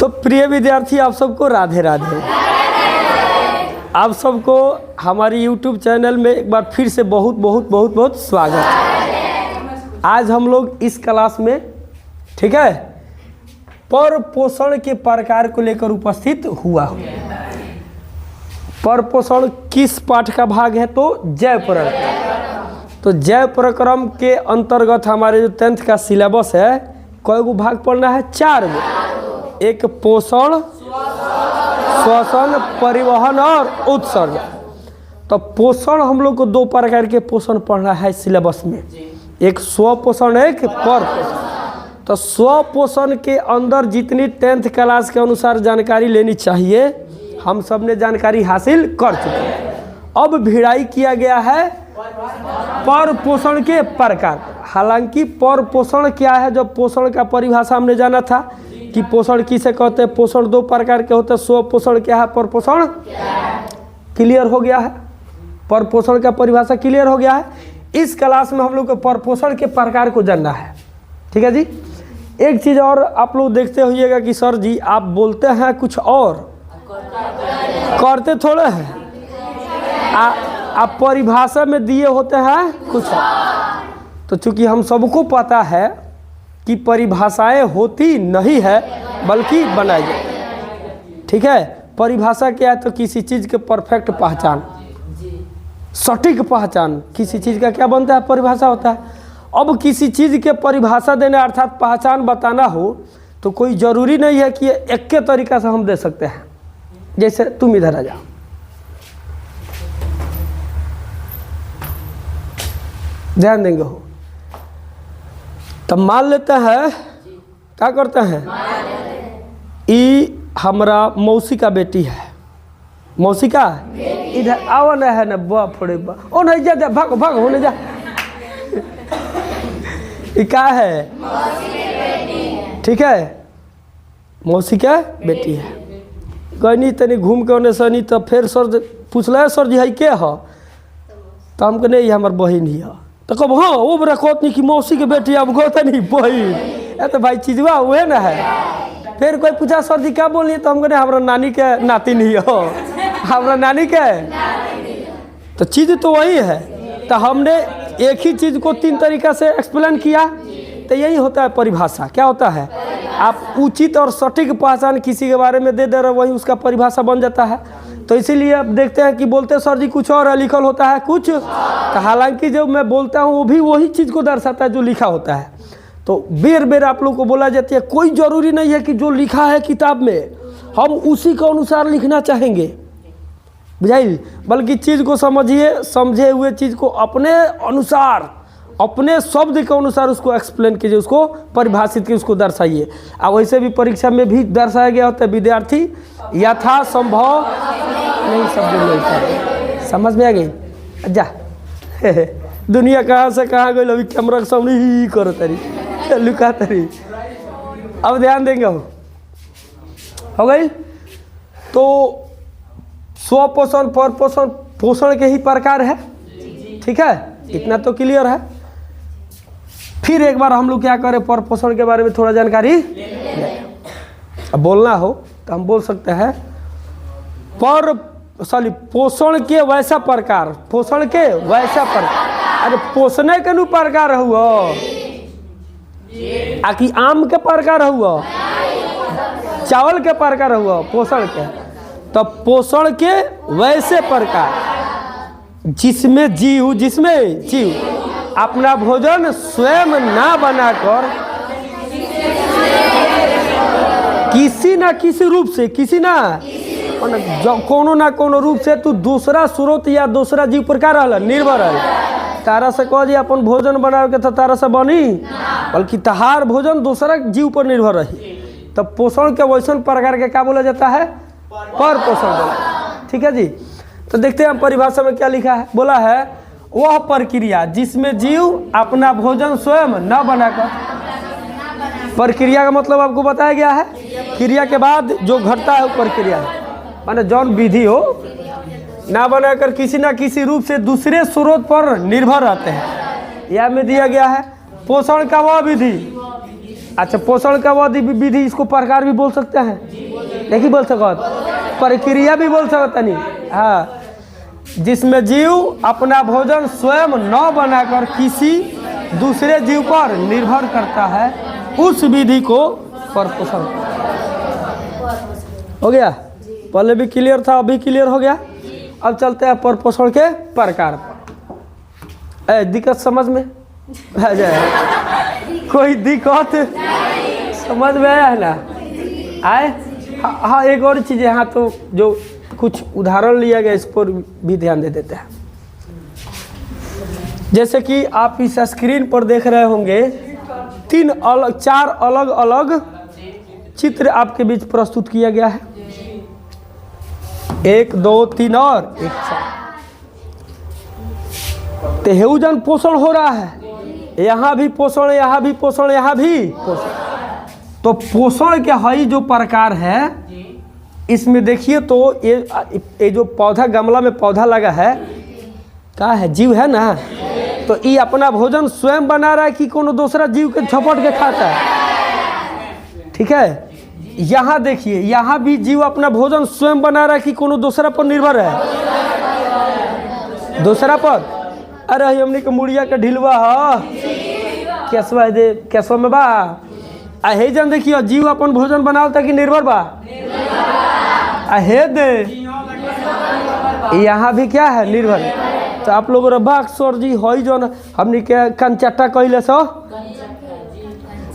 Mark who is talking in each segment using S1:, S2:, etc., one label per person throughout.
S1: तो प्रिय विद्यार्थी, आप सबको राधे राधे। आप सबको हमारी YouTube चैनल में एक बार फिर से बहुत बहुत बहुत बहुत स्वागत है। आज हम लोग इस क्लास में, ठीक है, पर पोषण के प्रकार को लेकर उपस्थित हुआ हूँ। पर पोषण किस पाठ का भाग है? तो जैव प्रक्रम। तो जैव प्रक्रम के अंतर्गत हमारे जो 10th का सिलेबस है, कई गो भाग पढ़ना है? 4 गो। एक पोषण, श्वसन, परिवहन और उत्सर्जन। तो पोषण हम लोग को 2 प्रकार के पोषण पढ़ना है सिलेबस में, एक स्व पोषण, एक पर पोषण। तो स्व पोषण के अंदर जितनी 10th क्लास के अनुसार जानकारी लेनी चाहिए, हम सब ने जानकारी हासिल कर चुके हैं। अब भिड़ाई किया गया है पर पोषण के प्रकार। हालांकि पर पोषण क्या है, जब पोषण का परिभाषा हमने जाना था कि पोषण किसे कहते हैं। पोषण 2 प्रकार के होते हैं, स्व पोषण क्या है, पर पोषण क्लियर हो गया है। पर पोषण का परिभाषा क्लियर हो गया है। इस क्लास में हम लोग को पर पोषण के प्रकार को जानना है, ठीक है जी। एक चीज़ और आप लोग देखते होइएगा कि सर जी आप बोलते हैं कुछ और करते थोड़े हैं। आप परिभाषा में दिए होते हैं कुछ। तो चूंकि हम सबको पता है कि परिभाषाएं होती नहीं है बल्कि बनाई जाती, ठीक है। परिभाषा क्या है? तो किसी चीज़ के परफेक्ट पहचान, सटीक पहचान, किसी चीज़ का क्या बनता है? परिभाषा होता है। अब किसी चीज़ के परिभाषा देने अर्थात पहचान बताना हो तो कोई ज़रूरी नहीं है कि एक के तरीका से हम दे सकते हैं। जैसे तुम इधर आ जाओ, ध्यान देंगे हो। तब मान लेते हैं, क्या करते हैं, ई हमारा मौसी का बेटी है। मौसी का इधर आओ ना, है ना, बाप रे बाप, ओ नहीं जा, भाग भाग होने जा। ये क्या है? ठीक है, मौसी का बेटी है। कहनी तनी घूम के ओने सनी, तो फिर सर पूछल, सर जी है के हो? तो हम कहने हमार बहन ही है। तो कब हाँ वो बड़ा कहतनी कि मौसी के बेटी, अब कहते नहीं बहन, तो भाई चीजवा हुए ना है। फिर कोई पूछा सर जी क्या बोलिए? तो हम कहने हमारा नानी के नातिन ही हो, हमारा नानी के। तो चीज़ तो वही है। तो हमने एक ही चीज़ को 3 तरीका से एक्सप्लेन किया। तो यही होता है परिभाषा। क्या होता है? आप उचित और सटीक पहचान किसी के बारे में दे रहे, वही उसका परिभाषा बन जाता है। तो इसीलिए आप देखते हैं कि बोलते सर जी कुछ और है, लिखल होता है कुछ। तो हालांकि जब मैं बोलता हूँ वो भी वही चीज़ को दर्शाता है जो लिखा होता है। तो बेर बेर आप लोग को बोला जाती है, कोई ज़रूरी नहीं है कि जो लिखा है किताब में हम उसी के अनुसार लिखना चाहेंगे, बुझाइल। बल्कि चीज़ को समझिए, समझे हुए चीज़ को अपने अनुसार, अपने शब्द के अनुसार उसको एक्सप्लेन कीजिए, उसको परिभाषित कीजिए, उसको दर्शाइए। और वैसे भी परीक्षा में भी दर्शाया गया होता है, विद्यार्थी यथासंभव नहीं शब्द नहीं। समझ में आ गई? जा दुनिया कहाँ से कहाँ गई, अभी कैमरा के सामने ही करो तरी, लुका तरी। अब ध्यान देंगे, हो गई। तो स्व पोषण, पर पोषण, पोषण के ही प्रकार है, ठीक है, इतना तो क्लियर है। फिर एक बार हम लोग क्या करें, पर पोषण के बारे में थोड़ा जानकारी। अब बोलना हो तो हम बोल सकते हैं पोषण के वैसा प्रकार, पोषण के वैसा प्रकार। अरे पोषण के नु प्रकार हुआ आकि आम के प्रकार हुआ, चावल के प्रकार हुआ, पोषण के। तो पोषण के वैसे प्रकार जिसमें जीव अपना भोजन स्वयं ना बनाकर किसी ना किसी रूप से, कोनो ना कोनो रूप से तू दूसरा स्रोत या दूसरा जीव पर क्या रहल, निर्भर है। तारा से कह जी अपन भोजन बनावे के तो तारा से बनी, बल्कि तहार भोजन दूसरा जीव पर निर्भर रही। तो पोषण के वैसन प्रकार के क्या बोला जाता है? पर पोषण बोला, ठीक है जी। तो देखते हैं परिभाषा में क्या लिखा है। बोला है वह प्रक्रिया जिसमें जीव अपना भोजन स्वयं न बनाकर। प्रक्रिया का मतलब आपको बताया गया है, क्रिया के बाद जो घटता है वो प्रक्रिया है, माने जौन विधि हो, ना बनाकर किसी ना किसी रूप से दूसरे स्रोत पर निर्भर रहते हैं। यह में दिया गया है पोषण का वह विधि अच्छा, पोषण का विधि इसको प्रकार भी बोल सकते हैं, नहीं बोल सकते, प्रक्रिया भी बोल सकते नहीं। हाँ, जिसमें जीव अपना भोजन स्वयं न बनाकर किसी दूसरे जीव पर निर्भर करता है, उस विधि को परपोषण हो गया। पहले भी क्लियर था, अभी क्लियर हो गया। अब चलते हैं परपोषण के प्रकार पर। दिक्कत समझ में आ जाए? कोई दिक्कत समझ में आया है ना? आए? हाँ, एक और चीज़ यहाँ तो जो कुछ उदाहरण लिया गया, इस पर भी ध्यान दे देते हैं। जैसे कि आप इस स्क्रीन पर देख रहे होंगे, 4 अलग अलग चित्र आपके बीच प्रस्तुत किया गया है। 1, 2, 3 और 1, 4। तेहुजन पोषण हो रहा है, यहाँ भी पोषण, यहाँ भी पोषण, यहाँ भी पोषण। तो पोषण के हई जो प्रकार है, इसमें देखिए तो ये जो पौधा, गमला में पौधा लगा है, क्या है? जीव है ना। तो ये अपना भोजन स्वयं बना रहा है कि कोनो दूसरा जीव के झपट के खाता है? ठीक है, यहाँ देखिए, यहाँ भी जीव अपना भोजन स्वयं बना रहा है कि कोनो दूसरा पर निर्भर है? दूसरा पर। अरे हमने के मुड़िया के ढिलवा कैसवा में बा। हे जन देखियो, जीव अपन भोजन बनावता कि निर्भर बा? हे दे, यहाँ भी क्या है? निर्भर। तो आप लोग रब्बा सर जी हई जन हमने के कंचट्टा कहले सो।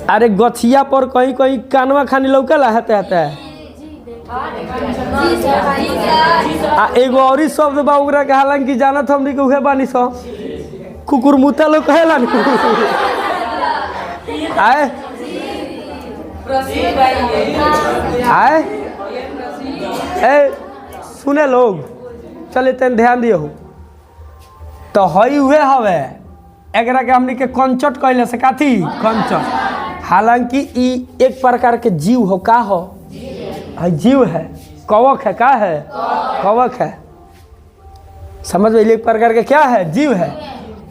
S1: अरे गछिया पर कहीं कहीं कानवा खानी लौकला हेते हेते। एगो और शब्द बा ओकरा के, हालांकि जानत हमनी के उहे बानी सो, कुकुर मुता लोग कहेला न। आए आए ए सुने लोग, चले तन ध्यान दियो। तो हई हुए हवे, एकरा के हमनी के कंचट कहले से, काथी? कंचट। हालांकि ई एक प्रकार के जीव हो। का हो? जीव है, कवक है। का है? कवक है। समझ में? एक प्रकार के क्या है? जीव है।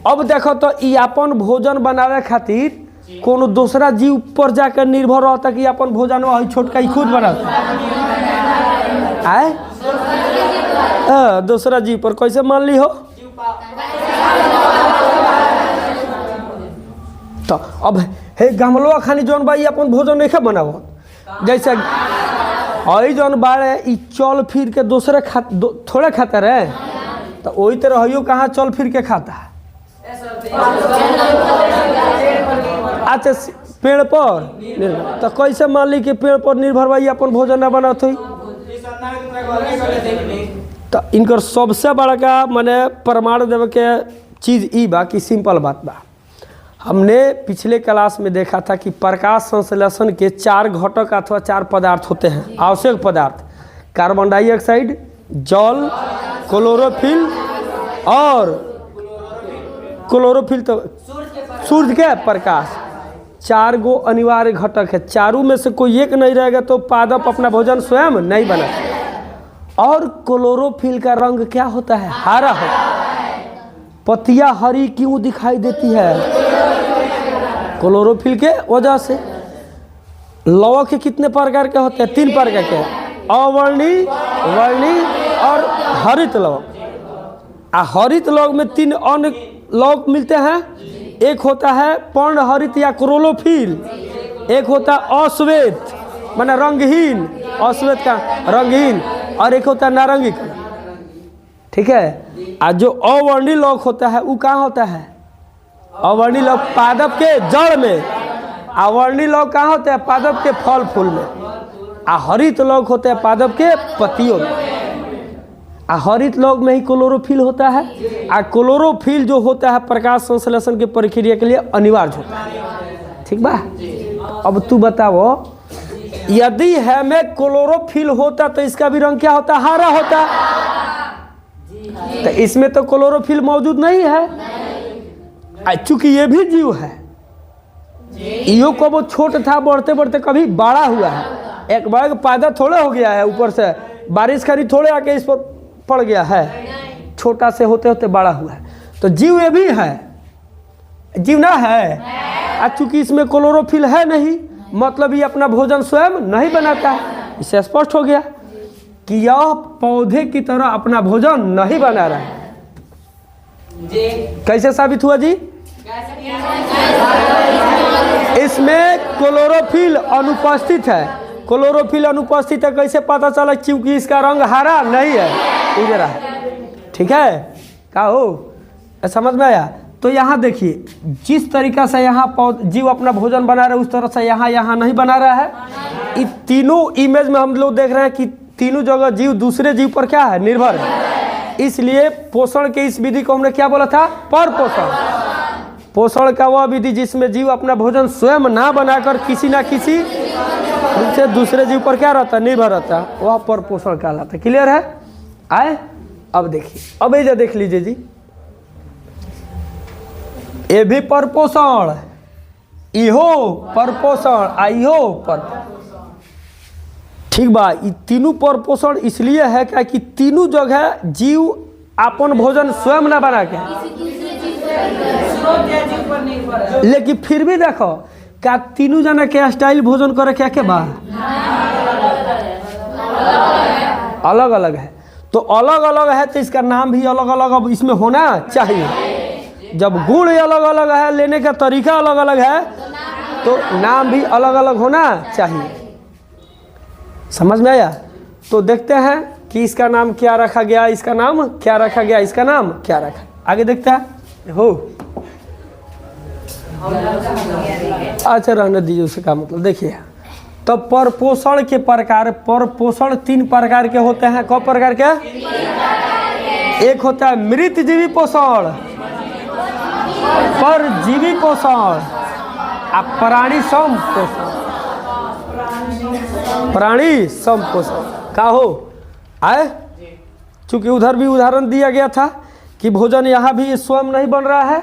S1: अब देखो तो ई अपन भोजन बनावे खातिर कोनो दूसरा जीव पर जाकर निर्भर रहता कि अपन भोजन वही छोटका ही खुद बनाता। आए दूसरा जीव पर कैसे मान ली हो? तो अब हे गमलवा खानी जौन बा अपन भोजन नहीं बनाओ। जैसे हई जौन बाड़े ई चल फिर के दूसरे थोड़े खाता रहे, तो वही तरह हइयो कहाँ चल फिर के खाता है? अच्छा, पेड़ पर। तो कैसे मान ली कि पेड़ पर निर्भर भाई अपन भोजन न बनात हुई? तो इनकर सबसे बड़का माने प्रमाण देवे के चीज़ ई बा कि सिंपल बात बा। हमने पिछले क्लास में देखा था कि प्रकाश संश्लेषण के 4 घटक अथवा 4 पदार्थ होते हैं, आवश्यक पदार्थ। कार्बन डाइऑक्साइड, जल, क्लोरोफिल और क्लोरोफिल तो सूर्य के प्रकाश। 4 गो अनिवार्य घटक है। चारों में से कोई एक नहीं रहेगा तो पादप अपना भोजन स्वयं नहीं बना। और क्लोरोफिल का रंग क्या होता है? हरा होता है। पत्तियां हरी क्यों दिखाई देती है? क्लोरोफिल के वजह से। लवक के कितने प्रकार के होते हैं? 3 प्रकार के, अवर्णी, वर्णी और हरित लवक। हरित लवक में 3 अन्य लवक मिलते हैं। एक होता है पर्ण हरित या क्लोरोफिल, एक होता है अश्वेत माने रंगहीन, अश्वेत का रंगहीन, और एक होता है नारंगी का। ठीक है। और जो अवर्णी लवक होता है वो कहाँ होता है? अवर्णी लवक पादप के जड़ में। अवर्णी लवक कहाँ होता है? पादप के फल फूल में। हरित लवक होता है पादप के पत्तियों में। हरित लवक में ही क्लोरोफिल होता है। क्लोरोफिल जो होता है प्रकाश संश्लेषण की प्रक्रिया के लिए अनिवार्य होता है। ठीक बा? अब तू बताओ, यदि हमें क्लोरोफिल होता तो इसका भी रंग क्या होता? हरा होता। तो इसमें तो क्लोरोफिल मौजूद नहीं है। चूंकि ये भी जीव है, यो को वो छोट था, बढ़ते बढ़ते कभी बड़ा हुआ है। एक बार पैदा थोड़ा हो गया है, ऊपर से बारिश खरी थोड़े आके इस पर पड़ गया है, छोटा से होते होते बड़ा हुआ है। तो जीव ये भी है, जीव ना है। चूंकि इसमें क्लोरोफिल है नहीं, मतलब ये अपना भोजन स्वयं नहीं बनाता है। इससे स्पष्ट हो गया कि यह पौधे की तरह अपना भोजन नहीं बना रहा है। कैसे साबित हुआ जी? इसमें क्लोरोफिल अनुपस्थित है। क्लोरोफिल अनुपस्थित है, कैसे पता चला? क्योंकि इसका रंग हरा नहीं है, उजरा है। ठीक है, क्या हो समझ में आया? तो यहाँ देखिए, जिस तरीका से यहाँ जीव अपना भोजन बना रहे उस तरह से यहाँ नहीं बना रहा है। इन तीनों इमेज में हम लोग देख रहे हैं कि तीनों जगह जीव दूसरे जीव पर क्या है? निर्भर है। इसलिए पोषण के इस विधि को हमने क्या बोला था? पर पोषण। पोषण का वह विधि जिसमें जीव अपना भोजन स्वयं ना बनाकर किसी ना किसी रूप से दूसरे जीव पर क्या रहता है? निर्भर रहता है, वह पर पोषण कहलाता है। क्लियर है? आए अब देखिए, अब ये देख लीजिए जी, ये भी पर पोषण, इहो पर पोषण, आइहो पर। ठीक बा, ये तीनों पर पोषण इसलिए है क्या कि तीनों जगह जीव अपन भोजन स्वयं ना बना के, लेकिन फिर भी देखो क्या तीनों जना के स्टाइल भोजन करे क्या के बा अलग अलग है। तो अलग अलग है तो इसका नाम भी अलग अलग अब इसमें होना चाहिए। जब गुण अलग अलग है, लेने का तरीका अलग अलग है, तो नाम भी अलग अलग होना चाहिए। समझ में आया? तो देखते हैं कि इसका नाम क्या रखा गया, इसका नाम क्या रखा गया, इसका नाम क्या रखा। आगे देखते हैं। हो अच्छा, रहने दीजिए, उसका मतलब देखिए। तो पर पोषण के प्रकार, पर पोषण 3 प्रकार के होते हैं। कौ प्रकार के? एक होता है मृतजीवी पोषण, परजीवी पोषण और प्राणी सम पोषण। प्राणी सम पोषण का हो आए, चूंकि उधर भी उदाहरण दिया गया था कि भोजन यहाँ भी स्वयं नहीं बन रहा है,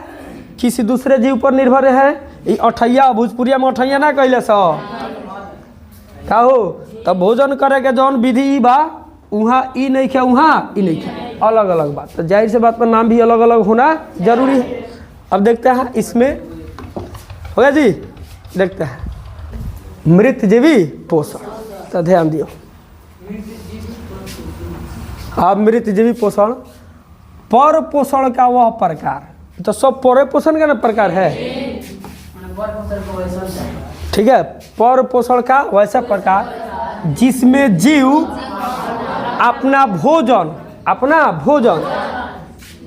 S1: किसी दूसरे जीव पर निर्भर है। ये अठैया भोजपुरिया में अठैया ना कैले सो का हो, तब भोजन करे के जौन विधि बा वहाँ ई नहीं खे, वहाँ ई नहीं खे, अलग अलग बात। तो जाहिर से बात पर नाम भी अलग अलग होना जरूरी है। अब देखते हैं इसमें हो गया जी। देखते हैं मृतजीवी पोषण, तो ध्यान दियो। अब मृतजीवी पोषण, पर पोषण का वह प्रकार, तो सब पर पोषण का ना प्रकार है। ठीक है, पर पोषण का वैसा प्रकार जिसमें जीव अपना भोजन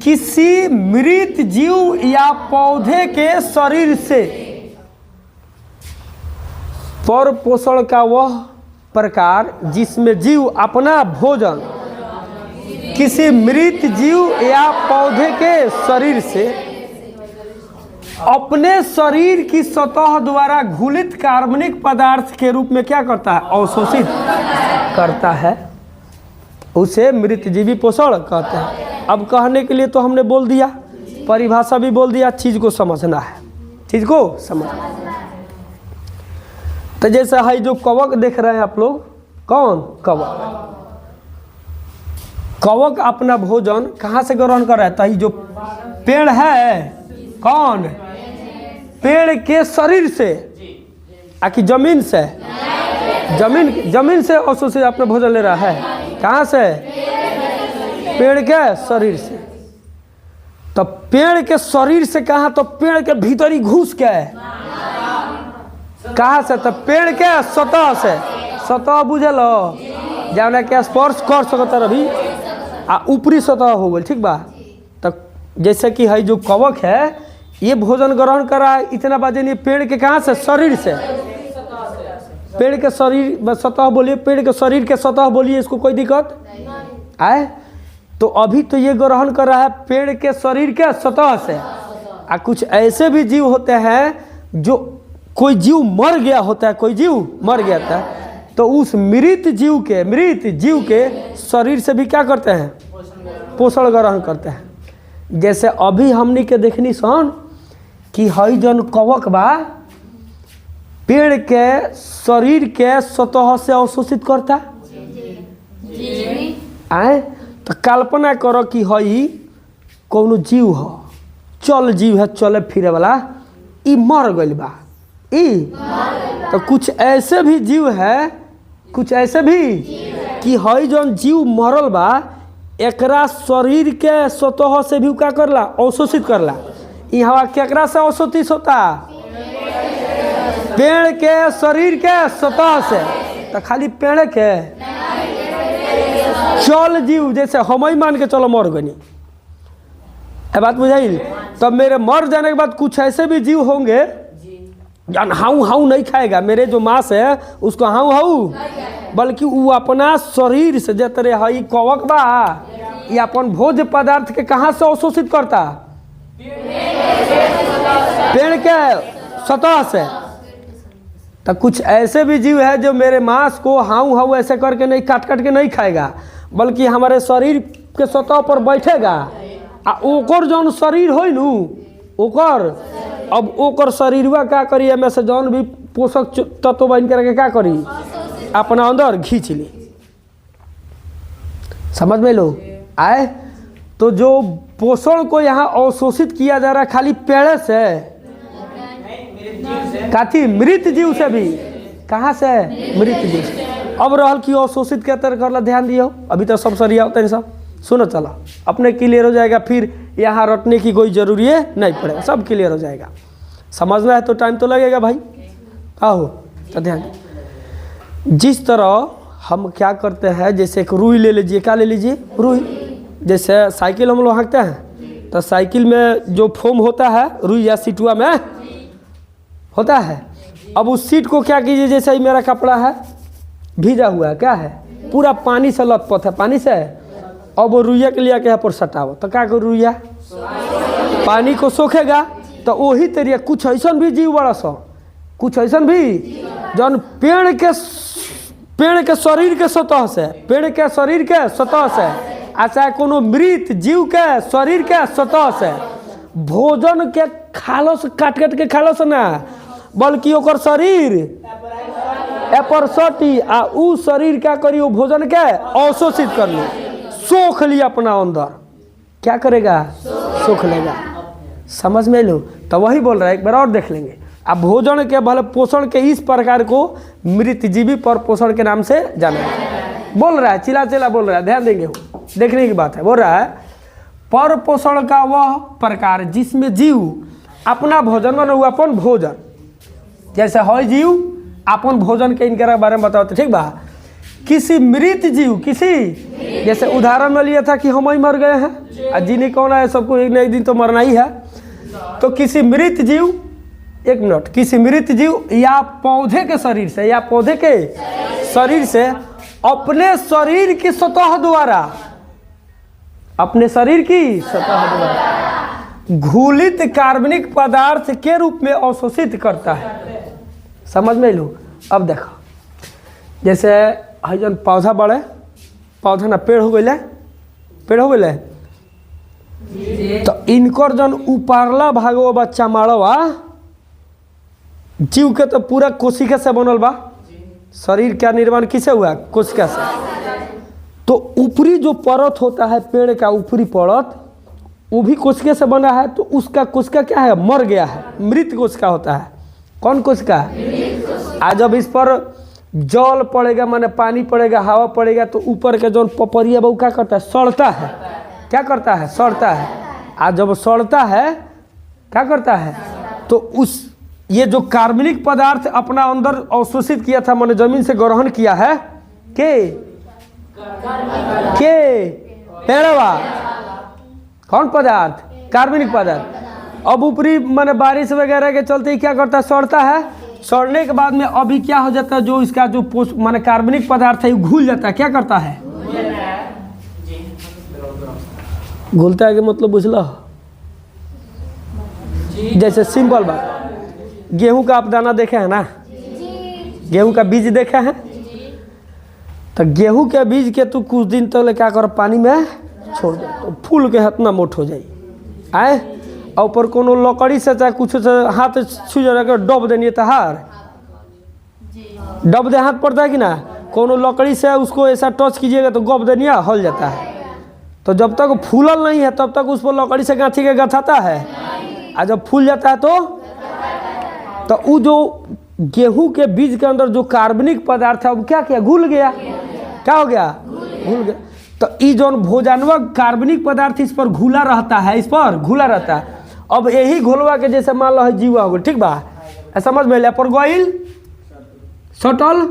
S1: किसी मृत जीव या पौधे के शरीर से, पर पोषण का वह प्रकार जिसमें जीव अपना भोजन किसी मृत जीव या पौधे के शरीर से अपने शरीर की सतह द्वारा घुलित कार्बनिक पदार्थ के रूप में क्या करता है? अवशोषित करता है, उसे मृतजीवी पोषण कहते हैं। अब कहने के लिए तो हमने बोल दिया, परिभाषा भी बोल दिया, चीज को समझना है, चीज को समझना है। तो जैसे है जो कवक देख रहे हैं आप लोग, कौन कवक? कवक अपना भोजन कहाँ से ग्रहण कर रहा है? तो ही जो पेड़ है, कौन? पेड़ के शरीर से, आकि जमीन से? जमीन से अवशोषित अपना भोजन ले रहा है। कहाँ से? पेड़ के शरीर से। तो पेड़ के शरीर से कहाँ? तो पेड़ के भीतर ही घुस के। कहाँ से? तो पेड़ के सतह से। सतह बुझल जाना के स्पर्श कर सकता रही आ ऊपरी सतह हो गई। ठीक बा? तो जैसे कि है जो कवक है ये भोजन ग्रहण कर रहा है, इतना बाजे नहीं, पेड़ के कहाँ से? शरीर से। पेड़ के शरीर सतह बोलिए, पेड़ के शरीर के सतह बोलिए, इसको कोई दिक्कत आए? तो अभी तो ये ग्रहण कर रहा है पेड़ के शरीर के सतह से। आ कुछ ऐसे भी जीव होते हैं जो कोई जीव मर गया होता है, कोई जीव मर गया था, तो उस मृत जीव के शरीर से भी क्या करते हैं? पोषण ग्रहण करते हैं। जैसे अभी हमनी के देखनी सन कि हई जन कवक बा पेड़ के शरीर के सतह से अवशोषित करता आए। तो कल्पना करो कि हई कोनो जीव हो, चल जीव है, चले फिरे वाला, ई मर गइल बा, ई तो कुछ ऐसे भी जीव है, कुछ ऐसे भी कि हई जौन जीव मरल बा एकरा शरीर के सतह से भी क्या करला, अवशोषित करला। ई हवा केकरा से अवशोषित होता, पेड़ के शरीर के सतह से। तो खाली पेड़ के चल जीव जैसे हम ही मान के चलो मर गनी, ये बात बुझाइल। तब मेरे मर जाने के बाद कुछ ऐसे भी जीव होंगे जन हाउ हाउ नहीं खाएगा, मेरे जो मांस है उसको हाउ हाउ, बल्कि वो अपना शरीर से जतरे हई कवक बा ये अपन भोज्य पदार्थ के कहाँ से अवशोषित करता, पेड़ के सतह से। तो कुछ ऐसे भी जीव है जो मेरे मांस को हाउ हाउ ऐसे करके नहीं, काट काट के नहीं खाएगा, बल्कि हमारे शरीर के सतह पर बैठेगा आ ओकर जौन शरीर हो नू ओकर, अब ओकर शरीरवा क्या करी में से जौन भी पोषक तत्व बन करके क्या करी अपना अंदर खींच ली। समझ में लो आए। तो जो पोषण को यहाँ अवशोषित किया जा रहा है खाली पेड़ से, काथी मृत जीव से भी, कहाँ से, मृत जीव से। अब रहल कि अवशोषित के तरह करला, ध्यान दियो, अभी तो सब सरिया होता है सब। सुनो चलो अपने क्लियर हो जाएगा, फिर यहाँ रटने की कोई जरूरी है नहीं पड़ेगा, सब क्लियर हो जाएगा। समझना है तो टाइम तो लगेगा भाई, आहो तो ध्यान। जिस तरह हम क्या करते हैं, जैसे एक रुई ले लीजिए, क्या ले लीजिए, रुई। जैसे साइकिल हम लोग हाँकते हैं तो साइकिल में जो फोम होता है रुई या सीटुआ में होता है। अब उस सीट को क्या कीजिए, जैसे ही मेरा कपड़ा है भीजा हुआ है, क्या है पूरा पानी से लथपथ है, पानी से। अब वो रुइया के लिए क्या पर सटाओ तो क्या करो, रुइया पानी को सोखेगा। तो वही तरीका कुछ ऐसा भी जीव बड़ा सा, कुछ ऐसा भी जौन पेड़ के शरीर के सतह से, पेड़ के शरीर के सतह से, अच्छा कोनो मृत जीव के शरीर के सतह से भोजन के खालो से, काट काट के खालो से ना, बल्कि ओकर शरीर एपर सटी आ उ शरीर क्या करी, वो भोजन के अवशोषित कर ली, सोख लिया अपना अंदर। क्या करेगा, सोख लेगा। समझ में लो। तो वही बोल रहा है, एक बार और देख लेंगे। अब भोजन के भले पोषण के इस प्रकार को मृतजीवी पर पोषण के नाम से जाना बोल रहा है, चिल्ला चिल्ला बोल रहा है, ध्यान देंगे, देखने की बात है। बोल रहा है पर पोषण का वह प्रकार जिसमें जीव अपना भोजन में न अपन भोजन, जैसे है जीव अपन भोजन के इनके बारे में बताओ, ठीक बा। किसी मृत जीव, किसी जैसे उदाहरण में लिया था कि हम ही मर गए हैं, और जीने कौन है, सबको एक न एक दिन तो मरना ही है। तो किसी मृत जीव, एक मिनट, किसी मृत जीव या पौधे के शरीर से, या पौधे के शरीर से अपने शरीर की सतह द्वारा, अपने शरीर की सतह द्वारा घुलित कार्बनिक पदार्थ के रूप में अवशोषित करता है। समझ में लो। अब देखो जैसे जन पौधा बढ़े, पौधा ना पेड़ हो गए, पेड़ हो गए, तो इनकर जन ऊपरला भागो बच्चा मारवा जीव के तो पूरा कोशिका से बनल बा, शरीर का निर्माण किसे हुआ, कोशिका से। तो ऊपरी जो परत होता है पेड़ का, ऊपरी परत वो भी कोशिका से बना है। तो उसका कोशिका क्या है, मर गया है, मृत कोशिका होता है। कौन कोशिका, आज जब इस पर जल पड़ेगा, माने पानी पड़ेगा, हवा पड़ेगा, तो ऊपर के जो पपरिया वो क्या करता है, सड़ता है। क्या करता है, सड़ता है। आज जब सड़ता है क्या करता है, तो उस ये जो कार्बनिक पदार्थ अपना अंदर अवशोषित किया था, माने जमीन से ग्रहण किया है, के पेड़वा, कौन पदार्थ, कार्बनिक पदार्थ। अब ऊपरी माने बारिश वगैरह के चलते ही क्या करता है, सड़ता है। सड़ने के बाद में अभी क्या हो जाता है, जो इसका जो माने कार्बनिक पदार्थ है घुल जाता है। क्या करता है, घुलता है कि मतलब बुझला। जैसे सिंपल बात, गेहूं का आप दाना देखे हैं ना, गेहूं का बीज देखे हैं, तो गेहूं के बीज के तू कुछ दिन तक क्या कर, पानी में छोड़ दे, तो फूल के इतना मोट हो जाए आए। और ऊपर कोनो लकड़ी से चाहे कुछ से हाथ छू जा डब देनी तो हार डब दे, हाथ पड़ता है कि ना, कोनो लकड़ी से उसको ऐसा टच कीजिएगा तो गप देनिया हल जाता है। तो जब तक फूलल नहीं है तब तक उस पर लकड़ी से गांठी के गथाता है, और जब फूल जाता है तो वो जो गेहूं के बीज के अंदर जो कार्बनिक पदार्थ है वो क्या किया, घुल गया। क्या हो गया, घुल गया। तो ये जो भोजनवा कार्बनिक पदार्थ इस पर घुला रहता है, इस पर घुला रहता है। अब यही घोलवा के जैसे मान लो जीवा हो गया, ठीक बा, समझ में लिया, पर गोइल सटल।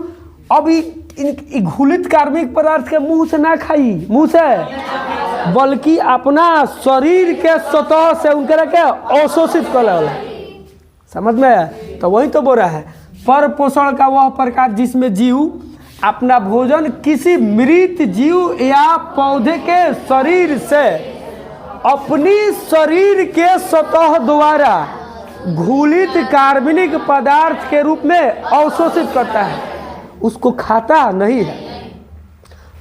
S1: अब इन घुलित कार्बनिक पदार्थ के मुंह से ना खाई, मुंह से, बल्कि अपना शरीर के सतह से उनके के अवशोषित कर लेला। समझ में आया? तो वही तो बोल रहा है, पर पोषण का वह प्रकार जिसमें जीव अपना भोजन किसी मृत जीव या पौधे के शरीर से अपनी शरीर के सतह द्वारा घुलित कार्बनिक पदार्थ के रूप में अवशोषित करता है, उसको खाता नहीं है।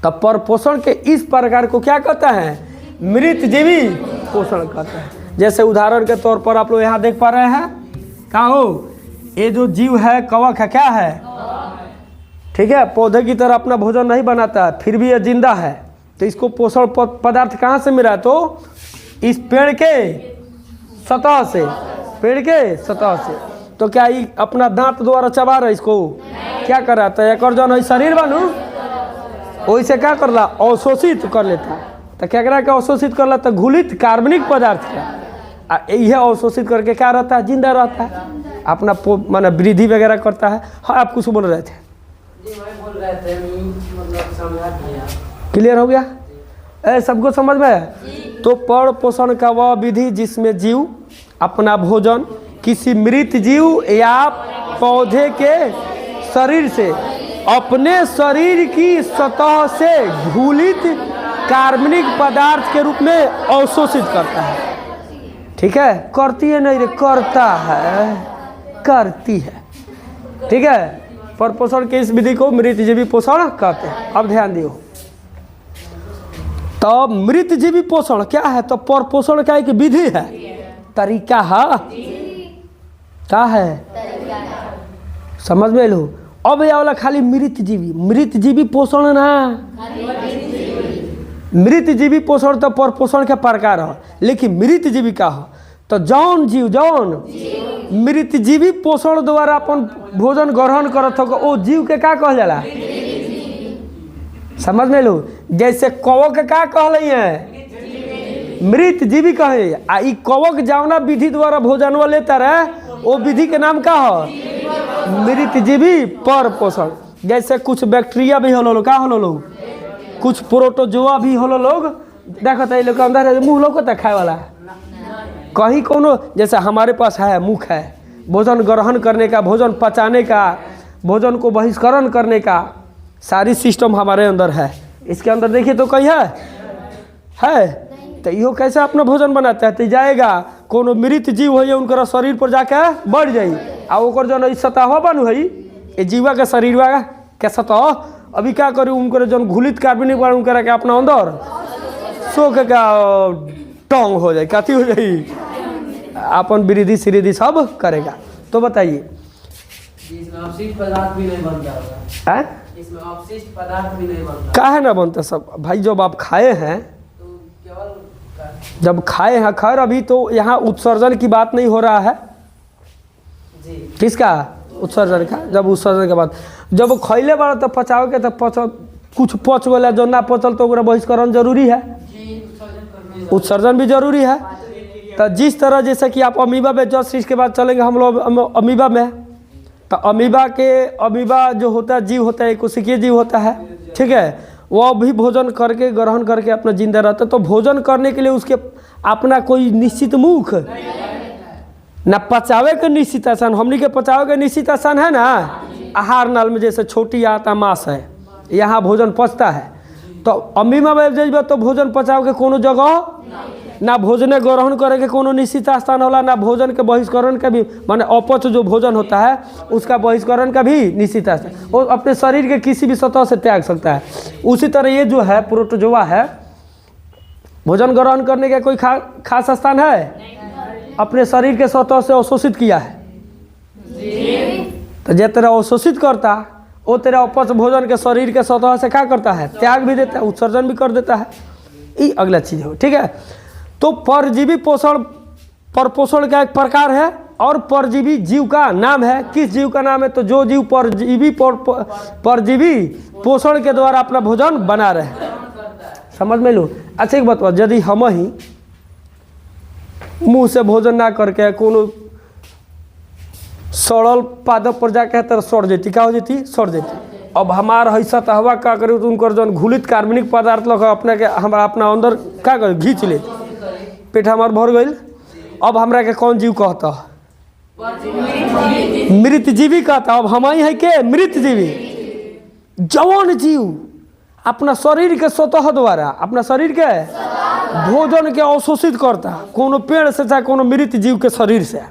S1: तब पर पोषण के इस प्रकार को क्या कहता है, मृत जीवी पोषण कहता है। जैसे उदाहरण के तौर पर आप लोग यहाँ देख पा रहे हैं, क्या हो, ये जो जीव है कवक है, क्या है, ठीक है, पौधे की तरह अपना भोजन नहीं बनाता है, फिर भी ये जिंदा है। तो इसको पोषण पदार्थ कहाँ से मिला, तो इस पेड़ के सतह से, पेड़ के सतह से। तो क्या ये अपना दांत द्वारा चबा रहा है इसको, क्या कर रहा था, एक और जो शरीर बनू वैसे क्या कर रहा, अवशोषित कर लेता। तो क्या करा, अवशोषित कर लेता घुलित कार्बनिक पदार्थ का, यह अवशोषित करके क्या रहता है, जिंदा रहता है, अपना माना वृद्धि वगैरह करता है। हाँ, आप कुछ बोल रहे थे,
S2: बोल रहे थे, मतलब समझा दिया।
S1: क्लियर हो गया, सबको समझ में है? तो पर पोषण का वह विधि जिसमें जीव अपना भोजन किसी मृत जीव या पौधे के शरीर से अपने शरीर की सतह से घुलित कार्बनिक पदार्थ के रूप में अवशोषित करता है। ठीक है, करती है नहीं रे, करता है, करती है। ठीक है, पर पोषण की इस विधि को मृत जीवी पोषण कहते हैं। अब ध्यान दियो, तो मृत जीवी पोषण क्या है, तो पर पोषण का एक विधि है, तरीका है, क्या है, समझ में लो। अब यह वाला खाली मृत जीवी पोषण ना, मृत जीवी पोषण तो पर पोषण के प्रकार है, लेकिन मृत जीवी का हो तो जौन जीव मृत जीवी पोषण द्वारा अपन भोजन ग्रहण करत हो वो जीव के का कहल जाला, समझ में लो। जैसे कौवा के का कहल है, मृत जीवी कहे, आ ई कौवा जौना विधि द्वारा भोजन लेता रहे वो विधि के नाम का हो, मृत जीवी पर पोषण। जैसे कुछ बैक्टीरिया भी होलो, का होलो लोग, कुछ प्रोटोजोआ भी होलो लोग, देखो तो लोग अंदर मुँह लोग खाए वाला, कहीं कोनो जैसे हमारे पास है मुख है, भोजन ग्रहण करने का, भोजन पचाने का, भोजन को बहिष्करण करने का सारी सिस्टम हमारे अंदर है। इसके अंदर देखिए तो कहीं है तो यो कैसे अपना भोजन बनाता है, तो जाएगा कोनो मृत जीव हो उनका शरीर पर जाके बढ़ जाई, आ ओकर जो सतह बनू है ये जीवा के शरीर के सतह, अभी क्या करी उनकर जो घुलित कार्बनिक उनकर के अपना अंदर सोख का टोंग हो जाए, कथी हो जाए, अपन वृद्धि श्रीद्धि सब करेगा। तो बताइए,
S2: इसमें अपशिष्ट पदार्थ भी नहीं बनता होगा,
S1: है
S2: इसमें अपशिष्ट पदार्थ भी नहीं बनता,
S1: काहे ना बनता सब भाई, जब आप खाए हैं,
S2: तो केवल
S1: जब खाए हैं, खैर अभी तो यहाँ उत्सर्जन की बात नहीं हो रहा है
S2: जी,
S1: किसका, उत्सर्जन का। जब उत्सर्जन के बाद जब खैले बार तो पचाओ के, तो कुछ पच वाला जो ना पचल तो ओकरा बहिष्करण जरूरी है, उत्सर्जन भी जरूरी है। तो जिस तरह जैसे कि आप अमीबा में जस्ट इसके बाद चलेंगे हम लोग अमीबा में, तो अमीबा जो होता है जीव होता है, कोशिकीय जीव होता है, ठीक है, वो भी भोजन करके ग्रहण करके अपना जिंदा रहता है। तो भोजन करने के लिए उसके अपना कोई निश्चित मुख ना, पचावे के निश्चित आसान, हमनी के पचावे के निश्चित आसान है ना, आहार नाल में जैसे छोटी आता मांस है, यहाँ भोजन पचता है। तो अमीबा में जब तो भोजन पचाव के कोनो जगह ना, भोजन ग्रहण करे के कोनो निश्चित स्थान होला, ना भोजन के बहिष्करण का भी, माने अपच जो भोजन होता है उसका बहिष्करण का भी निश्चित स्थान, वो अपने शरीर के किसी भी सतह से त्याग सकता है। उसी तरह ये जो है प्रोटोजोआ है, भोजन ग्रहण करने का कोई खास स्थान है, अपने शरीर के सतह से अवशोषित किया है। तो जे तेरा अवशोषित करता वो तेरा अपच भोजन के शरीर के सतह से क्या करता है, त्याग भी देता है, उत्सर्जन भी कर देता है। ये अगला चीज हो, ठीक है। तो परजीवी पोषण पर पोषण का एक प्रकार है, और परजीवी जीव का नाम है। किस जीव का नाम है? तो जो जीव परजीवी पोषण के द्वारा अपना भोजन बना रहे हैं। समझ में लो। अच्छा एक बात, यदि हम ही मुंह से भोजन ना करके कोनो सड़ल पादप पर जाके तर सड़ जेती, क्या हो जेती? सड़ जेती। अब हमार हैसा हवा का करी तो उनकर जौन घुलित कार्बनिक पदार्थ लग अपने के हमरा अपना अंदर क्या कर घींच ले, पेट हमार भर गई। अब हमरा के कौन जीव कहता? मृत जीवी कहता। अब हम ही है के मृत जीवी। जवान जीव अपना शरीर के स्वतः द्वारा अपना शरीर के भोजन के अवशोषित करता, कोनो पेड़ से चाहे कोनो मृत जीव के शरीर से,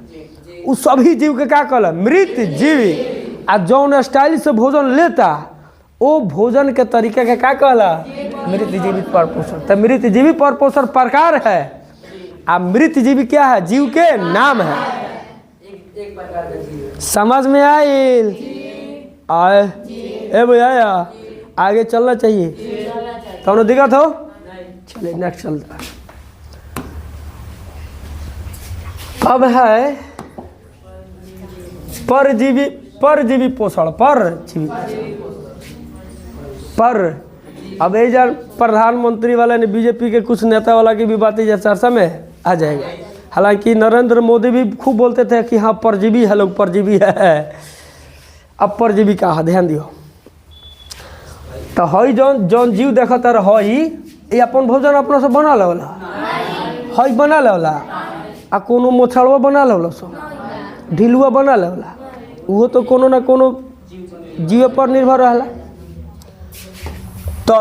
S1: उस सभी जीव के क्या कहला? मृत जीवी। आ जौन स्टाइल से भोजन लेता वो भोजन के तरीके के क्या कहला? मृत जीवी परपोषण। तो मृत जीवी परपोषण प्रकार है, आ मृत जीवी क्या है? जीव के नाम है।
S2: एक प्रकार का जीव।
S1: समझ में आयल? आए ए भैया आगे चलना चाहिए। तो दिक्कत हो? चलिए नेक्स्ट चलता है। अब है परजीवी पोषण। पर अब ये जब प्रधानमंत्री वाला ने बीजेपी के कुछ नेता वाला की भी बातें जब चर्चा में आ जाएगा। हालांकि नरेंद्र मोदी भी खूब बोलते थे कि हाँ परजीवी है, लोग परजीवी है। अब परजीवी का है, ध्यान दियो। तो हई जौन जीव देखा तर हई ये अपन भोजन अपना से बना लेवला, हई बना लेवला। आ कोनो मोछड़वा बना लेवला, सो ढिलुआ बना लेवला, वो तो कोनो ना कोनो जीव पर निर्भर रहला। तो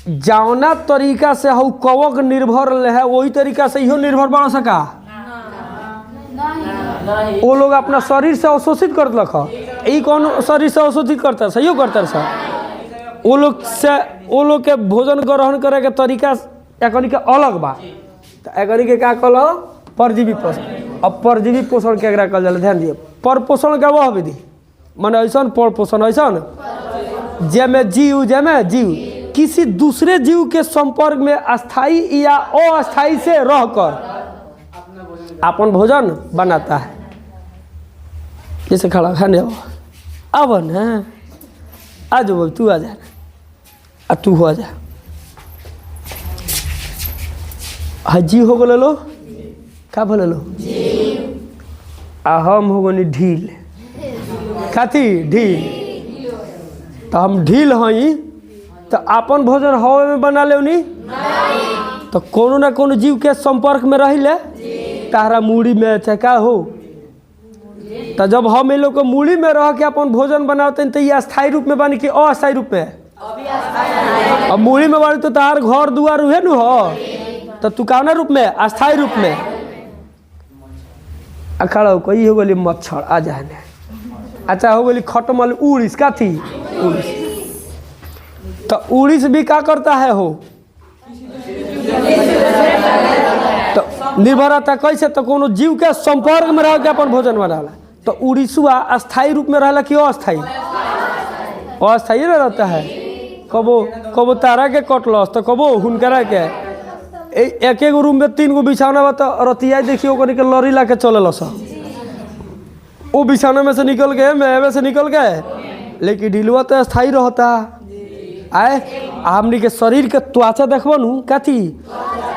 S1: जौना तरीका से हऊ कवक निर्भर है वही तरीका से इहो निर्भर बना सका। वो लोग अपना शरीर से अवशोषित कर लख, यही कौन शरीर से अवशोषित करता? सही करता सर। वो लोग के भोजन ग्रहण करे के तरीका एकनी के अलग बा। तो एकनी के क्या कहल? परजीवी पोषण। अब परजीवी पोषण केकरा कहल जाला? ध्यान दिए। पर पोषण का वह विधि माने ऐसा पर पोषण ऐसा जेमे जीव किसी दूसरे जीव के संपर्क में अस्थाई या अस्थाई से रहकर अपन भोजन बनाता है। जैसे खड़ा खाने अब ना आ जाओ, तू आ जा, तू हो जा। जी हो गलो लो का भले लो आ हम हो गनी ढील। कथी? ढील। तो हम ढील हई तो अपन भोजन हवा में बना लेवनी, तो कोनो ना कोनो जीव के संपर्क में रही ले तारा मूड़ी में चाहे का हो। तो जब हम लोग को मूड़ी में रह के अपन भोजन बनाते हैं तो ये अस्थायी रूप में बनी कि अस्थायी रूप में? अब मूड़ी में बनी तो तार घर दुआर उहे नु हो, तो तू कौना रूप में? अस्थायी रूप में। अखाड़ा हो कोई हो गली मच्छर आ जाने। अच्छा हो गली खटमल उड़ीस का थी उड़ीस। तो उड़ीस भी क्या करता है हो? तो निर्भर रहता कैसे? तो कोनो जीव के संपर्क में रह के अपन भोजन बनाला। तो उड़ीसुआ अस्थायी रूप में रहला कि अस्थायी? अस्थायी ना रहता है। कबो तारा के कटलस तो कबो हुनकरा के। एक रूम में 3 गो बिछौना बा तो रतिया देखियो ओकनी के लड़ी ला के चलेलस। वो बिछौना में से निकल गए, में से निकल गए, लेकिन ढिलुआ तो अस्थायी रहता। आए हमनी के शरीर के त्वचा देखबो नु कथी?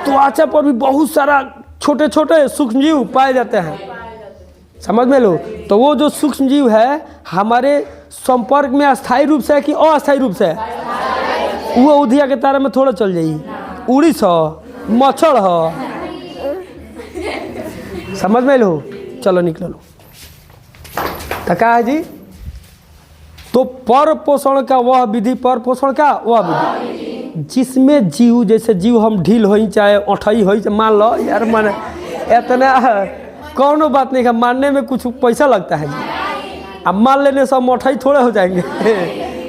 S1: त्वचा पर भी बहुत सारा छोटे छोटे सूक्ष्म जीव पाए जाते हैं। समझ में लो। तो वो जो सूक्ष्म जीव है हमारे संपर्क में अस्थायी रूप से है कि अस्थायी रूप से? वो उधिया के तारे में थोड़ा चल जाई। उड़ीस हो, मच्छर हो। समझ में लो। चलो निकलो लो। तो क्या है जी? तो पर पोषण का वह विधि, पर पोषण का वह विधि जिसमें जीव, जैसे जीव हम ढील हो चाहे अठई हो, मान लो यार माने इतना कौनो बात नहीं है, मानने में कुछ पैसा लगता है जी। अब मान लेने सब अठई थोड़े हो जाएंगे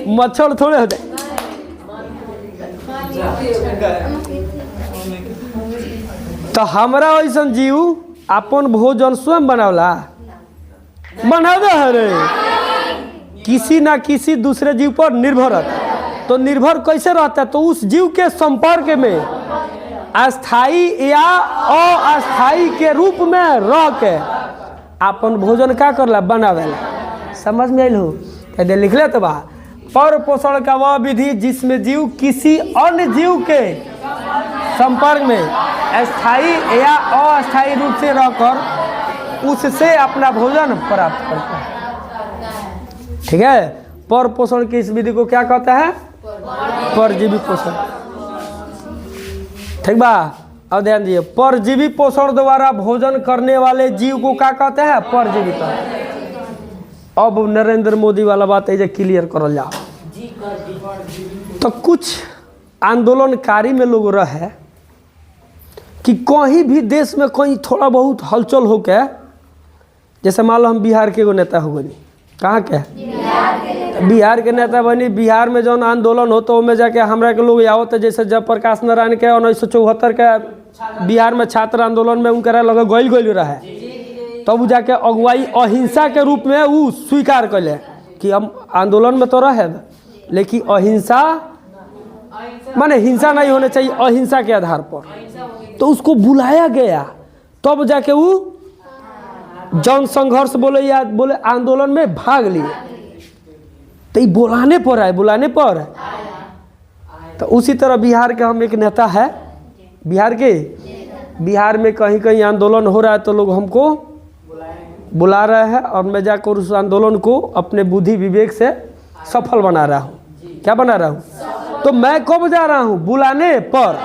S1: मच्छर थोड़े हो जाएंगे। तो हमारा ऐसा जीव अपन भोजन स्वयं बनावला बनावे है रे, किसी ना किसी दूसरे जीव पर निर्भर रहता है। तो निर्भर कैसे रहता है? तो उस जीव के संपर्क में अस्थाई या अस्थाई के रूप में रह के आपन भोजन का करला बनावेला। समझ में आइल हो? कहते लिखले तो बा पर पोषण का वह विधि जिसमें जीव किसी अन्य जीव के संपर्क में अस्थायी या अस्थायी रूप से रहकर उससे अपना भोजन प्राप्त करता है। ठीक है, पर पोषण की इस विधि को क्या कहता है? परजीवी पोषण। ठीक बा, अब ध्यान दिए, परजीवी पोषण द्वारा भोजन करने वाले जीव को क्या कहते हैं? परजीवी कहते हैं। अब नरेंद्र मोदी वाला बात है, क्लियर करल जाओ। तो कुछ आंदोलनकारी में लोग रहे कि कहीं भी देश में कहीं थोड़ा बहुत हलचल हो के, जैसे मान लो हम बिहार के एगो नेता हो गई, कहाँ के? बिहार के नेता बनी, बिहार में जौन आंदोलन हो तो में जाके हमरा के लोग आवत, जैसे जयप्रकाश नारायण के 1974 के बिहार में छात्र आंदोलन में उनका लगे गइल रहे, तब वो जाके अगुवाई अहिंसा के रूप में वो स्वीकार कैले कि हम आंदोलन में तो रहे, लेकिन अहिंसा माने हिंसा नहीं होने चाहिए, अहिंसा के आधार पर। तो उसको बुलाया गया, तब जाके वो जन संघर्ष बोले या बोले आंदोलन में भाग लिए। तो ये बुलाने पर आए, बुलाने पर। तो उसी तरह बिहार के हम एक नेता है, बिहार में कहीं कहीं आंदोलन हो रहा है तो लोग हमको बुला रहे हैं और मैं जाकर उस आंदोलन को अपने बुद्धि विवेक से सफल बना रहा हूँ। क्या बना रहा हूँ? तो मैं कब जा रहा हूँ? बुलाने पर।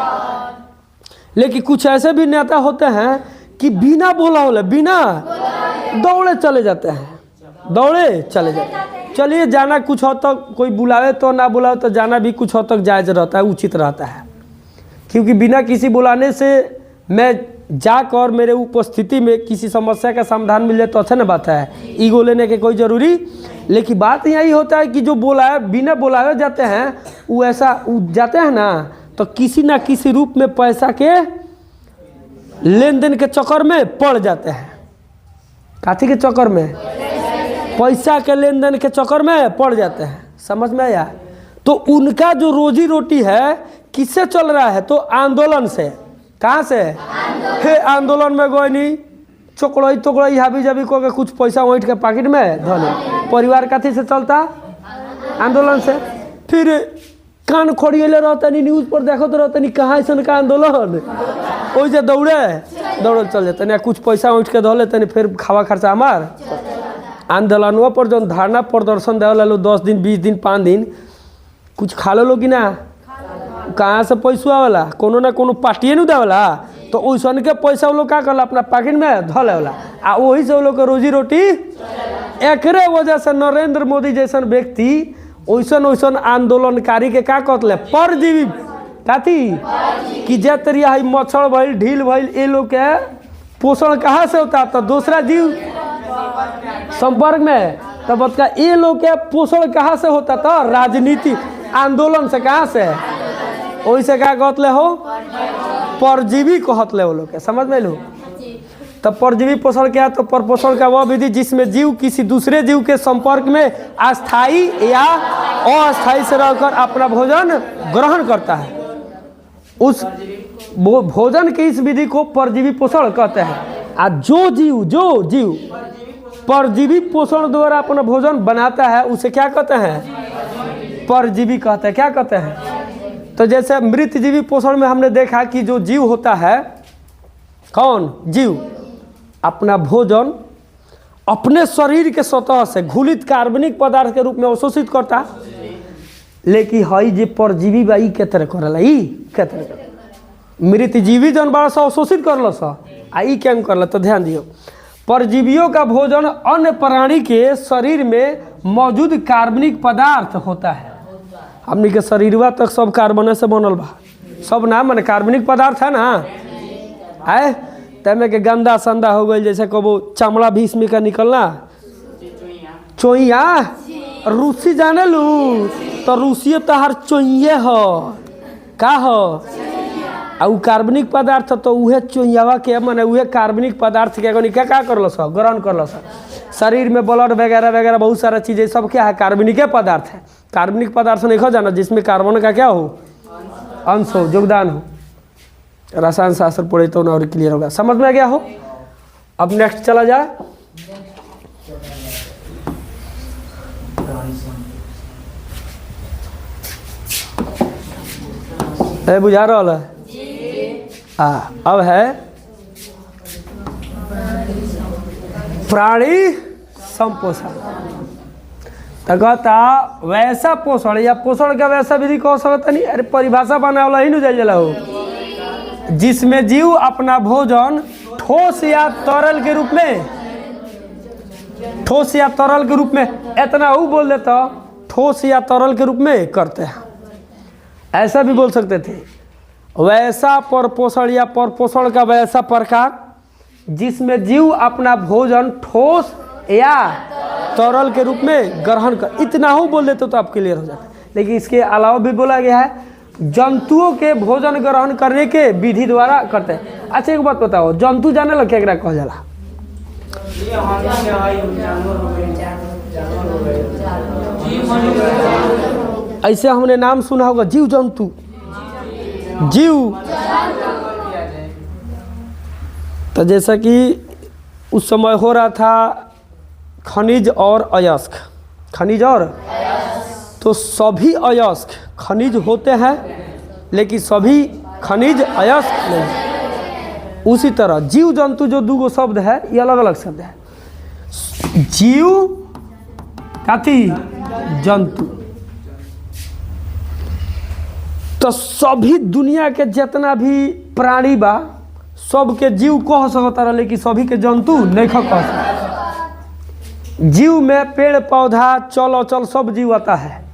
S1: लेकिन कुछ ऐसे भी नेता होते हैं कि बिना बोला बोले, बिना दौड़े चले जाते हैं, दौड़े चले जाते हैं। चलिए, जाना कुछ हद तक, कोई बुलावे तो ना बुलावे तो जाना भी कुछ हद तक जायज़ रहता है, उचित रहता है, क्योंकि बिना किसी बुलाने से मैं जाकर मेरे उपस्थिति में किसी समस्या का समाधान मिल जाए तो अच्छा ना बात है, ईगो लेने के कोई ज़रूरी। लेकिन बात यही होता है कि जो बुलाए बिना बुलाए जाते हैं वो ऐसा जाते हैं ना, तो किसी ना किसी रूप में पैसा के लेन देन के चक्कर में पड़ जाते हैं। काथी के चक्कर में? पैसा के लेन देन के चक्कर में पड़ जाते हैं। समझ में आया? तो उनका जो रोजी रोटी है किससे चल रहा है? तो आंदोलन से। कहाँ से? हे आंदोलन में गए नहीं, चोकड़ई हाबी जाबी को के कुछ पैसा वहीट के पॉकेट में धोले। परिवार काथी से चलता? आंदोलन से। फिर कान खोड़िएले रहता नहीं, न्यूज़ पर देखो तो रहता नहीं कहाँ ऐसा का आंदोलन, वैसे दौड़े चल जाते नहीं, कुछ पैसा उठ के धो लेते नहीं, फिर खावा खर्चा हमार। आंदोलनों पर जो धारणा प्रदर्शन देवला लो 10 दिन 20 दिन 5 दिन, कुछ खा लो कि ना? कहाँ से पैसा आवेला? कोनो ना कोनो पार्टिए नहीं देवला, तो वैसन के पैसा वो लोग क्या करला? अपना पॉकेट में धो लेवला, आ वही से वो लोग के रोजी रोटी। एकरे वजह से नरेंद्र मोदी जैसन व्यक्ति वैसन आंदोलनकारी के क्या कहते? परजीवी। काथी कि जे तरिया है मच्छर भइल, ढील भइल, ये लोग के पोषण कहाँ से होता? तो दूसरा जीव संपर्क में। तो बता ये लोग के पोषण कहाँ से होता? तो राजनीति आंदोलन से। कहाँ से? वही से क्या कहते हो? परजीवी कहते वो लोग के। समझ में लो? तब परजीवी पोषण क्या है? तो पर पोषण का वह विधि जिसमें जीव किसी दूसरे जीव के संपर्क में अस्थायी या अस्थायी से रहकर अपना भोजन ग्रहण करता है, उस भोजन की इस विधि को परजीवी पोषण कहते हैं। और जो जीव परजीवी पोषण द्वारा अपना भोजन बनाता है उसे क्या कहते हैं? परजीवी कहते हैं। क्या कहते हैं? तो जैसे मृतजीवी पोषण में हमने देखा कि जो जीव होता है, कौन जीव अपना भोजन अपने शरीर के सतह से घुलित कार्बनिक पदार्थ के रूप में अवशोषित करता, लेकिन हई जे परजीवी बा ई के तरह करला, ई के तरह करला। मृतजीवी जन बड़ा सा अवशोषित करल सा, आ ई क्या करला? तो ध्यान दियो, परजीवियों का भोजन अन्य प्राणी के शरीर में मौजूद कार्बनिक पदार्थ होता है। हमनी के शरीरवा तक सब कार्बन से बनल बा, सब ना माने कार्बनिक पदार्थ है ना। आए तमें के गंदा संदा हो गई, जैसे कबो चमड़ा भी इसमें का निकलना, चोइया रूसी जाने लू तो रूसी तो हर चोइये हो का हो, आ कार्बनिक पदार्थ तो उहे चोइयावा के माने उहे कार्बनिक पदार्थ के क्या करल सा? ग्रहण करल सा। शरीर में ब्लड वगैरह वगैरह बहुत सारा चीज़ें सब क्या है? कार्बनिक पदार्थ है। कार्बनिक पदार्थ नहीं खा जाना जिसमें कार्बन का क्या हो? अंश हो, योगदान हो। रसायन शास्त्र पढ़े तो और क्लियर होगा, समझ में आ गया हो। अब नेक्स्ट चला जाए। है बुझा रहा है? अब है प्राणी संपोषण। तो कहता वैसा पोषण या पोषण का वैसा विधि कह सकता नहीं, अरे परिभाषा बनावला ही नहीं जला हो, जिसमें जीव अपना भोजन ठोस या तरल के रूप में, ठोस या तरल के रूप में, इतना वो बोल देता ठोस या तरल के रूप में करते हैं। ऐसा भी बोल सकते थे, वैसा परपोषण या परपोषण का वैसा प्रकार जिसमें जीव अपना भोजन ठोस या तरल के रूप में ग्रहण कर, इतना हो बोल देते तो आप क्लियर हो जाते। लेकिन इसके अलावा भी बोला गया है जंतुओं के भोजन ग्रहण करने के विधि द्वारा करते हैं। अच्छा एक बात बताओ, जंतु जाने लग क्या कहा जाला? ऐसे हमने नाम सुना होगा जीव जंतु, जीव। तो जैसा कि उस समय हो रहा था खनिज और अयस्क, खनिज और, तो सभी अयस्क खनिज होते हैं लेकिन सभी खनिज अयस्क नहीं। उसी तरह जीव जंतु जो दो शब्द है ये अलग अलग शब्द है। जीव काती जंतु, तो सभी दुनिया के जितना भी प्राणी बा सबके जीव कह सकता रहा, लेकिन सभी के जंतु नहीं कह सकता। जीव में पेड़ पौधा चल अचल सब जीव आता है,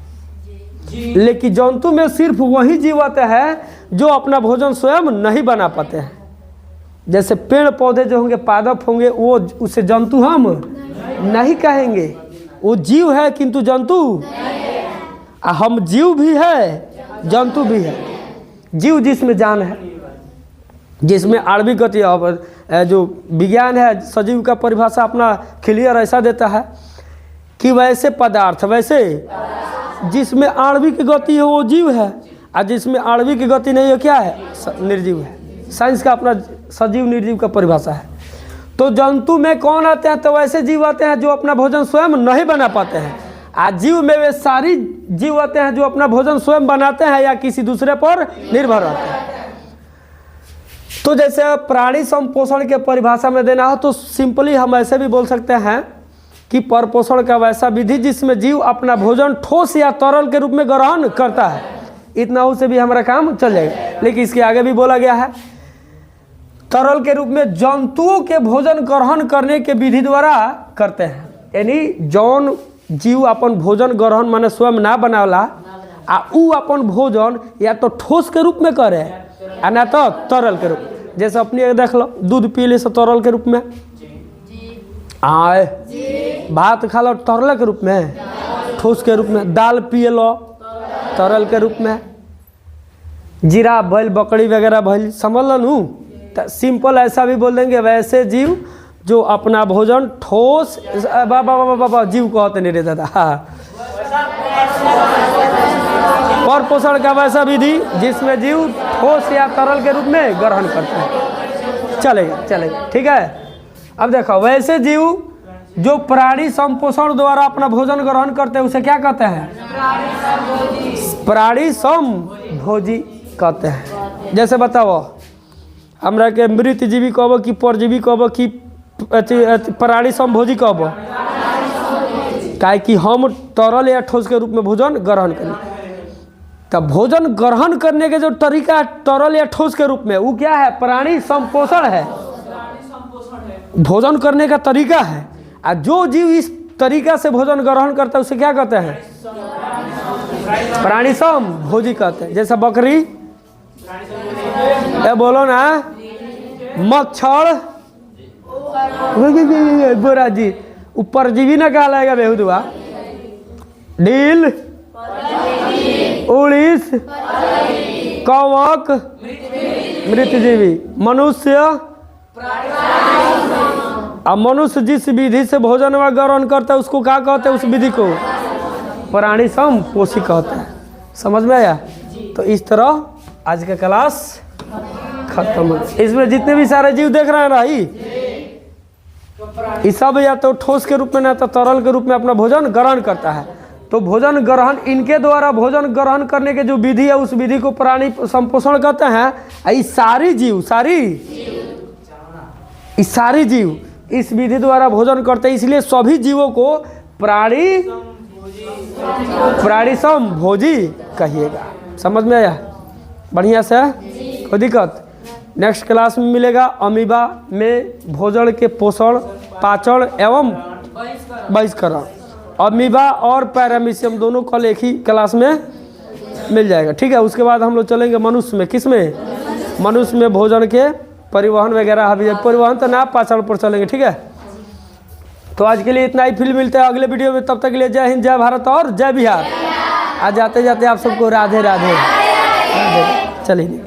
S1: लेकिन जंतु में सिर्फ वही जीव आते हैं जो अपना भोजन स्वयं नहीं बना पाते हैं। जैसे पेड़ पौधे जो होंगे पादप होंगे वो उसे जंतु हम नहीं कहेंगे, वो जीव है किंतु जंतु। हम जीव भी है जंतु भी है। जीव जिसमें जान है, जिसमें आणविक गति, जो विज्ञान है सजीव का परिभाषा अपना क्लियर ऐसा देता है कि वैसे पदार्थ, वैसे जिसमें आणविक गति है वो जीव है, और जिसमें आणविक गति नहीं है क्या है? निर्जीव है। साइंस का अपना सजीव निर्जीव का परिभाषा है। तो जंतु में कौन आते हैं? तो वैसे जीव आते हैं जो अपना भोजन स्वयं नहीं बना पाते हैं। आज जीव में वे सारी जीव आते हैं जो अपना भोजन स्वयं बनाते हैं या किसी दूसरे पर निर्भर रहते हैं। तो जैसे प्राणी संपोषण के परिभाषा में देना हो तो सिंपली हम ऐसे भी बोल सकते हैं कि परपोषण का वैसा विधि जिसमें जीव अपना भोजन ठोस या तरल के रूप में ग्रहण करता है। इतना से भी हमारा काम चल जाएगा। लेकिन इसके आगे भी बोला गया है तरल के रूप में जंतुओं के भोजन ग्रहण करने के विधि द्वारा करते हैं। यानी जौन जीव अपन भोजन ग्रहण माने स्वयं ना बनावला, आ उ अपन भोजन या तो ठोस के रूप में करे आ ना तो तरल के रूप। जैसे अपनी देख लो, दूध पी ले से तरल के रूप में, आए भात खा लो तरल के रूप में, ठोस के रूप में, दाल पिए लो तरल के रूप में, जीरा भइल बकरी वगैरह भइल, समझ लो नू। तो सिंपल ऐसा भी बोल देंगे वैसे जीव जो अपना भोजन ठोस, बाबा जीव कहते नहीं रहता था। हाँ, परपोषण का वैसा विधि जिसमें जीव ठोस या तरल के रूप में ग्रहण करते हैं। चलेगा ठीक है। अब देखो वैसे जीव जो प्राणी संपोषण द्वारा अपना भोजन ग्रहण करते हैं उसे क्या कहते हैं? प्राणी समभोजी कहते हैं। जैसे बताओ हमरा के मृत जीवी कहब कि परजीवी कहब कि प्राणी समभोजी कहब? काहे कि हम तरल या ठोस के रूप में भोजन ग्रहण करें। तब भोजन ग्रहण करने के जो तरीका तरल या ठोस के रूप में वो क्या है? प्राणी संपोषण है, भोजन करने का तरीका है। और जो जीव इस तरीका से भोजन ग्रहण करता है उसे क्या कहते हैं? प्राणी समभोजी कहते हैं। जैसे बकरी, ये बोलो ना, मच्छर, गोरा जी ऊपर जीवी ना कहा लाएगा बेहुदुआ, डील, उड़ीस, कवक, मृतजीवी, मनुष्य। अब मनुष्य जिस विधि से भोजन व ग्रहण करता है उसको क्या कहते हैं? उस विधि को प्राणी समपोषी कहते हैं। समझ में आया? तो इस तरह आज का क्लास खत्म हो। इसमें जितने भी सारे जीव देख रहे हैं भाई, ये सब या तो ठोस के रूप में ना तो तरल के रूप में अपना भोजन ग्रहण करता है। तो भोजन ग्रहण, इनके द्वारा भोजन ग्रहण करने के जो विधि है उस विधि को प्राणी संपोषण कहते हैं। ये सारी जीव इस विधि द्वारा भोजन करते हैं, इसलिए सभी जीवों को प्राणी समभोजी कहिएगा। समझ में आया बढ़िया से? कोई दिक्कत? नेक्स्ट क्लास में मिलेगा अमीबा में भोजन के पोषण, पाचन एवं बहिष्करण। अमीबा और पैरामीशियम दोनों कल एक ही क्लास में मिल जाएगा, ठीक है। उसके बाद हम लोग चलेंगे मनुष्य में। किस में? मनुष्य में भोजन के परिवहन वगैरह, अभी परिवहन तो ना, पाचन पर चलेंगे, ठीक है। तो आज के लिए इतना ही, फिर मिलते हैं अगले वीडियो में। तब तक के लिए जय हिंद, जय भारत और जय बिहार। आज जाते जाते आप सबको राधे राधे। चलिए।